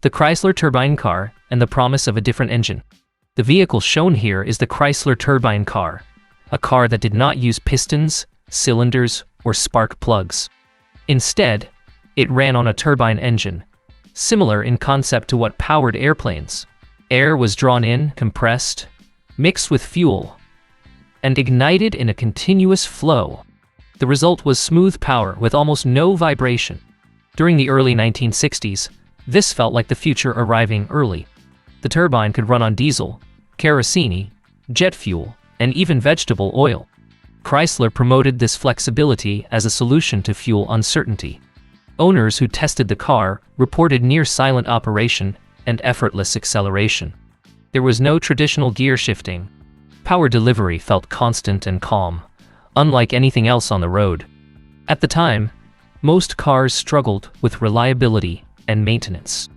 the Chrysler turbine car and the promise of a different engine. The vehicle shown here is the Chrysler turbine car, a car that did not use pistons, cylinders, or spark plugs. Instead, it ran on a turbine engine, similar in concept to what powered airplanes. Air was drawn in, compressed, mixed with fuel, and ignited in a continuous flow. The result was smooth power with almost no vibration. During the early 1960s, this felt like the future arriving early. The turbine could run on diesel, kerosene, jet fuel, and even vegetable oil. Chrysler promoted this flexibility as a solution to fuel uncertainty. Owners who tested the car reported near-silent operation and effortless acceleration. There was no traditional gear shifting. Power delivery felt constant and calm, unlike anything else on the road. At the time, most cars struggled with reliability and maintenance.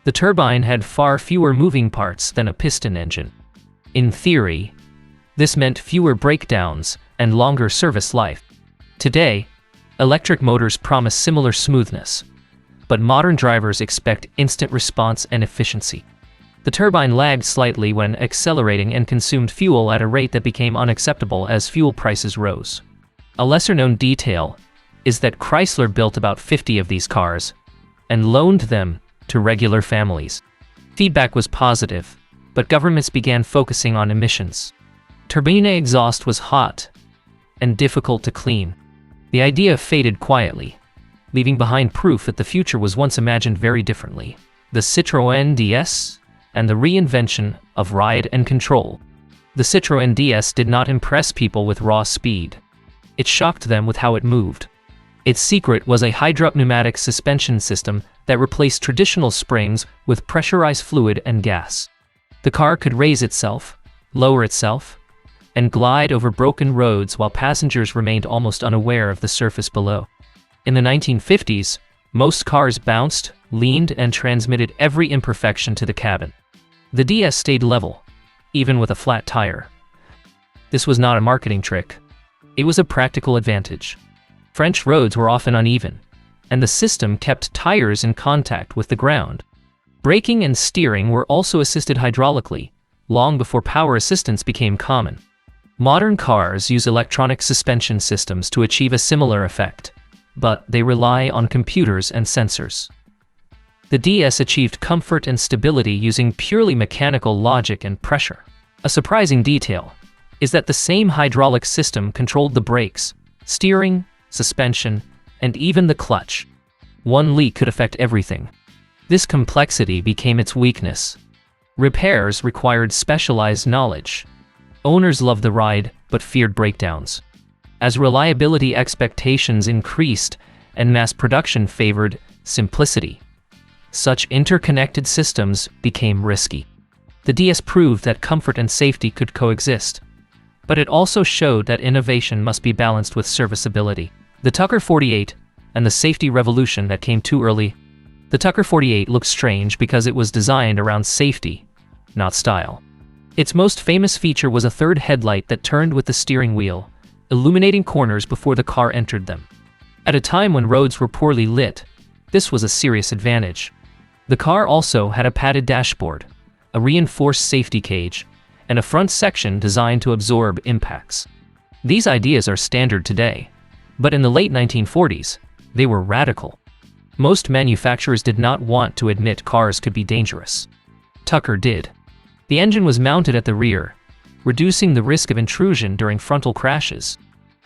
The turbine had far fewer moving parts than a piston engine. In theory, this meant fewer breakdowns and longer service life. Today, electric motors promise similar smoothness, but modern drivers expect instant response and efficiency. The turbine lagged slightly when accelerating and consumed fuel at a rate that became unacceptable as fuel prices rose. A lesser-known detail is that Chrysler built about 50 of these cars and loaned them to regular families. Feedback was positive, but governments began focusing on emissions. Turbine exhaust was hot and difficult to clean. The idea faded quietly, leaving behind proof that the future was once imagined very differently. The Citroën DS and the reinvention of ride and control. The Citroën DS did not impress people with raw speed. It shocked them with how it moved. Its secret was a hydraulic pneumatic suspension system that replaced traditional springs with pressurized fluid and gas. The car could raise itself, lower itself, and glide over broken roads while passengers remained almost unaware of the surface below. In the 1950s, most cars bounced, leaned, and transmitted every imperfection to the cabin. The DS stayed level, even with a flat tire. This was not a marketing trick. It was a practical advantage. French roads were often uneven, and the system kept tires in contact with the ground. Braking and steering were also assisted hydraulically, long before power assistance became common. Modern cars use electronic suspension systems to achieve a similar effect, but they rely on computers and sensors. The DS achieved comfort and stability using purely mechanical logic and pressure. A surprising detail is that the same hydraulic system controlled the brakes, steering, suspension, and even the clutch. One leak could affect everything. This complexity became its weakness. Repairs required specialized knowledge. Owners loved the ride, but feared breakdowns. As reliability expectations increased and mass production favored simplicity, such interconnected systems became risky. The DS proved that comfort and safety could coexist, but it also showed that innovation must be balanced with serviceability. The Tucker 48 and the safety revolution that came too early. The Tucker 48 looks strange because it was designed around safety, not style. Its most famous feature was a third headlight that turned with the steering wheel, illuminating corners before the car entered them. At a time when roads were poorly lit, this was a serious advantage. The car also had a padded dashboard, a reinforced safety cage, and a front section designed to absorb impacts. These ideas are standard today, but in the late 1940s, they were radical. Most manufacturers did not want to admit cars could be dangerous. Tucker did. The engine was mounted at the rear, reducing the risk of intrusion during frontal crashes.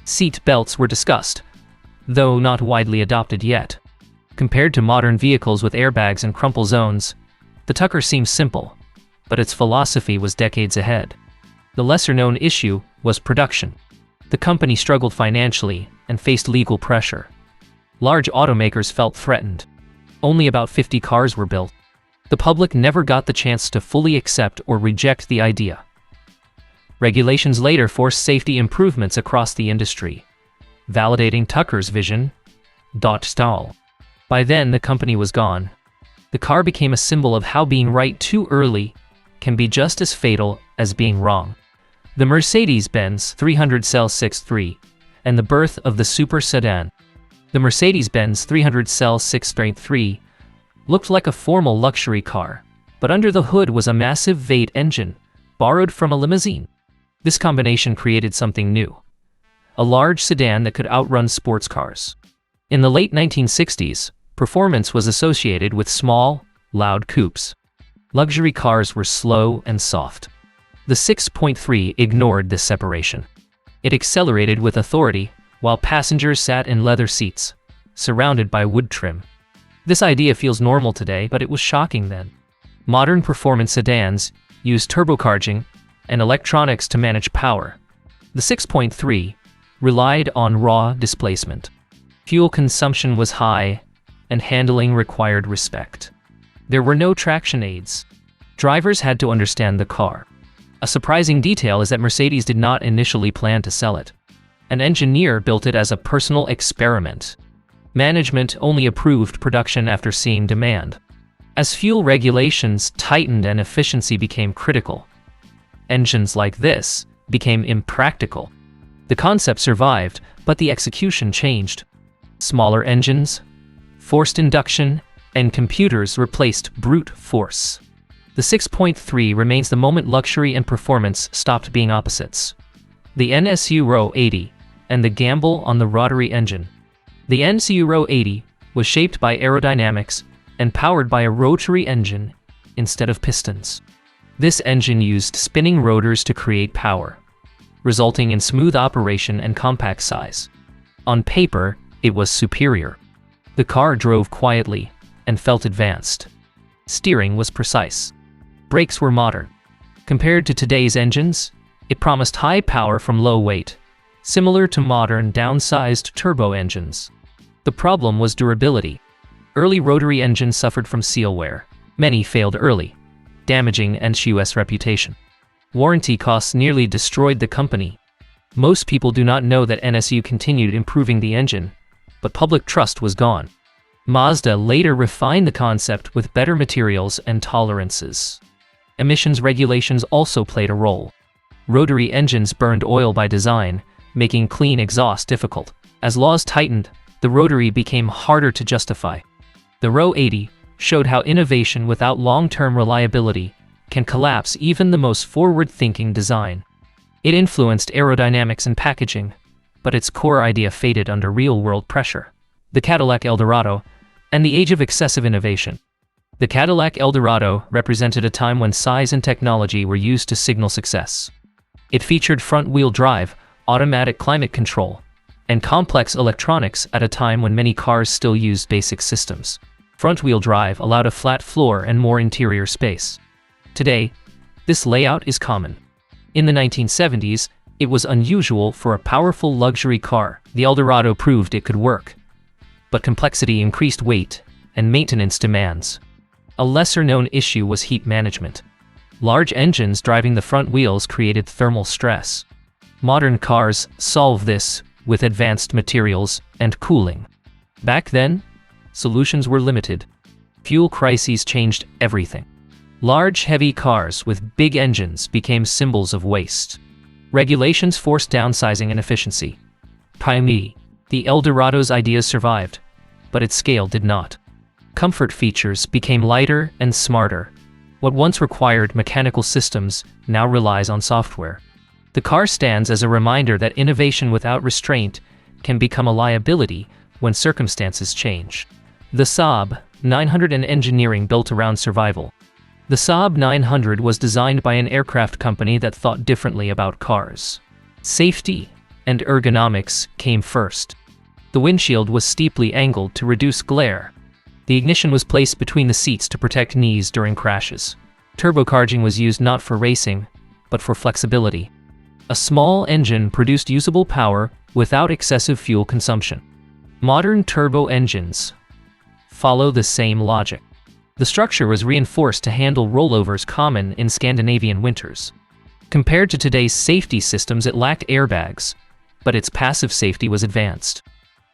Seat belts were discussed, though not widely adopted yet. Compared to modern vehicles with airbags and crumple zones, the Tucker seems simple, but its philosophy was decades ahead. The lesser-known issue was production. The company struggled financially and faced legal pressure. Large automakers felt threatened. Only about 50 cars were built. The public never got the chance to fully accept or reject the idea. Regulations later forced safety improvements across the industry, validating Tucker's vision. Stall. By then, the company was gone. The car became a symbol of how being right too early can be just as fatal as being wrong. The Mercedes-Benz 300 Cell 6.3 and the birth of the super sedan. The Mercedes-Benz 300 Cell 6.3 Looked like a formal luxury car, but under the hood was a massive V8 engine, borrowed from a limousine. This combination created something new: a large sedan that could outrun sports cars. In the late 1960s, performance was associated with small, loud coupes. Luxury cars were slow and soft. The 6.3 ignored this separation. It accelerated with authority, while passengers sat in leather seats, surrounded by wood trim. This idea feels normal today, but it was shocking then. Modern performance sedans use turbocharging and electronics to manage power. The 6.3 relied on raw displacement. Fuel consumption was high, and handling required respect. There were no traction aids. Drivers had to understand the car. A surprising detail is that Mercedes did not initially plan to sell it. An engineer built it as a personal experiment. Management only approved production after seeing demand. As fuel regulations tightened and efficiency became critical, engines like this became impractical. The concept survived, but the execution changed. Smaller engines, forced induction, and computers replaced brute force. The 6.3 remains the moment luxury and performance stopped being opposites. The NSU Row 80 and the gamble on the rotary engine. The NSU Row 80 was shaped by aerodynamics and powered by a rotary engine instead of pistons. This engine used spinning rotors to create power, resulting in smooth operation and compact size. On paper, it was superior. The car drove quietly and felt advanced. Steering was precise. Brakes were modern. Compared to today's engines, it promised high power from low weight, similar to modern downsized turbo engines. The problem was durability. Early rotary engines suffered from seal wear. Many failed early, damaging NSU's reputation. Warranty costs nearly destroyed the company. Most people do not know that NSU continued improving the engine, but public trust was gone. Mazda later refined the concept with better materials and tolerances. Emissions regulations also played a role. Rotary engines burned oil by design, making clean exhaust difficult. As laws tightened, the rotary became harder to justify. The Row 80 showed how innovation without long-term reliability can collapse even the most forward-thinking design. It influenced aerodynamics and packaging, but its core idea faded under real-world pressure. The Cadillac Eldorado and the age of excessive innovation. The Cadillac Eldorado represented a time when size and technology were used to signal success. It featured front-wheel drive, automatic climate control, and complex electronics at a time when many cars still used basic systems. Front-wheel drive allowed a flat floor and more interior space. Today, this layout is common. In the 1970s, it was unusual for a powerful luxury car. The Eldorado proved it could work. But complexity increased weight and maintenance demands. A lesser-known issue was heat management. Large engines driving the front wheels created thermal stress. Modern cars solve this with advanced materials and cooling. Back then, solutions were limited. Fuel crises changed everything. Large, heavy cars with big engines became symbols of waste. Regulations forced downsizing and efficiency. Primarily, the Eldorado's ideas survived, but its scale did not. Comfort features became lighter and smarter. What once required mechanical systems now relies on software. The car stands as a reminder that innovation without restraint can become a liability when circumstances change. The Saab 900, an engineering built around survival. The Saab 900 was designed by an aircraft company that thought differently about cars. Safety and ergonomics came first. The windshield was steeply angled to reduce glare. The ignition was placed between the seats to protect knees during crashes. Turbocharging was used not for racing, but for flexibility. A small engine produced usable power without excessive fuel consumption. Modern turbo engines follow the same logic. The structure was reinforced to handle rollovers common in Scandinavian winters. Compared to today's safety systems, it lacked airbags, but its passive safety was advanced.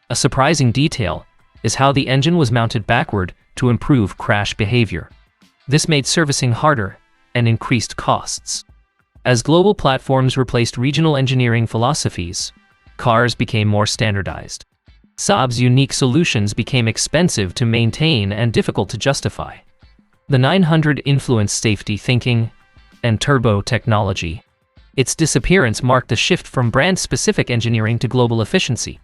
A surprising detail is how the engine was mounted backward to improve crash behavior. This made servicing harder and increased costs. As global platforms replaced regional engineering philosophies, cars became more standardized. Saab's unique solutions became expensive to maintain and difficult to justify. The 900 influenced safety thinking and turbo technology. Its disappearance marked a shift from brand-specific engineering to global efficiency.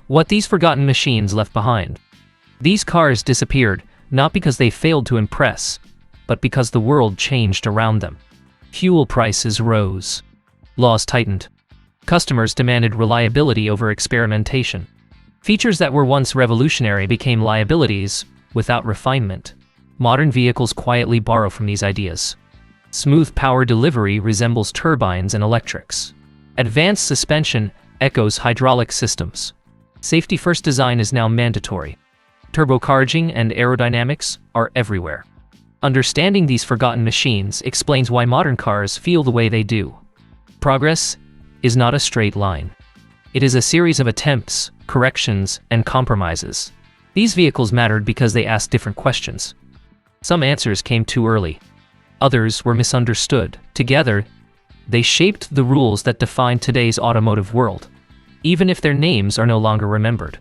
What these forgotten machines left behind. These cars disappeared not because they failed to impress, but because the world changed around them. Fuel prices rose. Laws tightened. Customers demanded reliability over experimentation. Features that were once revolutionary became liabilities without refinement. Modern vehicles quietly borrow from these ideas. Smooth power delivery resembles turbines and electrics. Advanced suspension echoes hydraulic systems. Safety-first design is now mandatory. Turbocharging and aerodynamics are everywhere. Understanding these forgotten machines explains why modern cars feel the way they do. Progress is not a straight line. It is a series of attempts, corrections, and compromises. These vehicles mattered because they asked different questions. Some answers came too early. Others were misunderstood. Together, they shaped the rules that define today's automotive world, even if their names are no longer remembered.